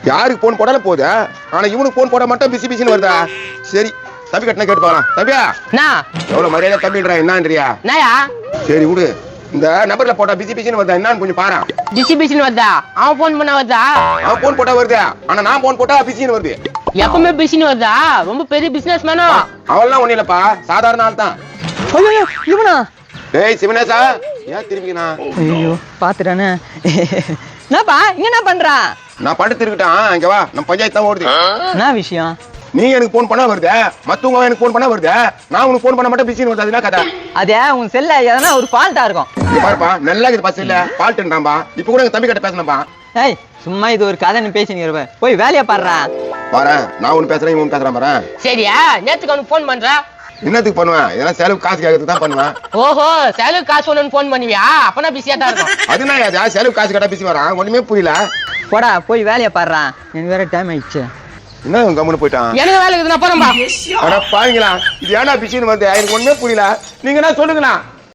யாருக்கு போன் போடாலும் போகுது, ஆனா இவனுக்கு போன் போட மட்டும் பிசி பிசின்னு வருதா? சரி தம்பி கட்டினா கேட்டு பாக்கலாம். தம்பியா எவ்வளவு மரியாதை தம்பின்றா என்னன்றியா? சரி விடு, இந்த நம்பர்ல போட்டா பிசி பிசின்னு வருதா என்னன்னு கொஞ்சம் பாரு. பிசி பிசின்னு வருதா? அவன் போன் பண்ணா வருதா? அவன் போன் போட்டா வருது, ஆனா நான் போன் போட்டா பிசின்னு வருது. எப்பவுமே பிசின்னு வருதா? ரொம்ப பெரிய பிசினஸ் மேனோ. அவெல்லாம் ஒண்ணு இல்லப்பா, சாதாரண ஆள் தான். ஐயோ இவனா? டேய் சிவனேசா, ஏன் திரும்பினா? ஐயோ பாத்துட்டானே. என்னப்பா இங்க என்ன பண்றா? நான் படுத்து இருக்கட்டான், இங்க வா, நம்ம பஞ்சாயத்து தான் ஓடுது. என்ன விஷயம்? நீ எனக்கு போன் பண்ணா வருது, மத்தவங்க எனக்கு போன் பண்ணா வருது, நான் உனக்கு போன் பண்ண மட்டும் பிசின்னு வருது. அது என்ன கதை? அதே உன் செல்ல எதனா ஒரு ஃபால்ட்டா இருக்கும். இங்க பாருப்பா, நல்லா இருக்குது பஸ் இல்ல ஃபால்ட்ன்றாம்பா. இப்ப கூட எங்க தம்பி கிட்ட பேசணும்பா. ஏய் சும்மா இது ஒரு கதைன்னு பேசினீங்க, போய் வேலையை பாடுறா. பாரு, நான் ஒண்ணு பேசுறேன், இவன் பேசுறான் பாரு. சரியா, நேத்துக்கு அவனுக்கு போன் பண்ற? என்னத்துக்கு பண்ணுவேன்? இதெல்லாம் செலவு காசு கேட்கறதுக்கு தான் பண்ணுவேன். ஓஹோ, செலவு காசு ஒண்ணுன்னு போன் பண்ணுவியா? அப்பனா பிஸியா தான் இருக்கும். அதுனா யாரா செலவு காசு கேட்டா பிசி வரான்? ஒண்ணுமே புரியல. போடா போய் வேலையை பாடுறா, எனக்கு வேற டைம் ஆயிடுச்சு. என்ன இவன் கம்முன்னு போயிட்டான்? எனக்கு வேலை இருக்குது, நான் போறேன்பா. அட பாருங்களா, இது ஏன்னா பிசின்னு வருது? எனக்கு ஒண்ணுமே புரியல. நீங்க என்ன சொல்லுங்களா?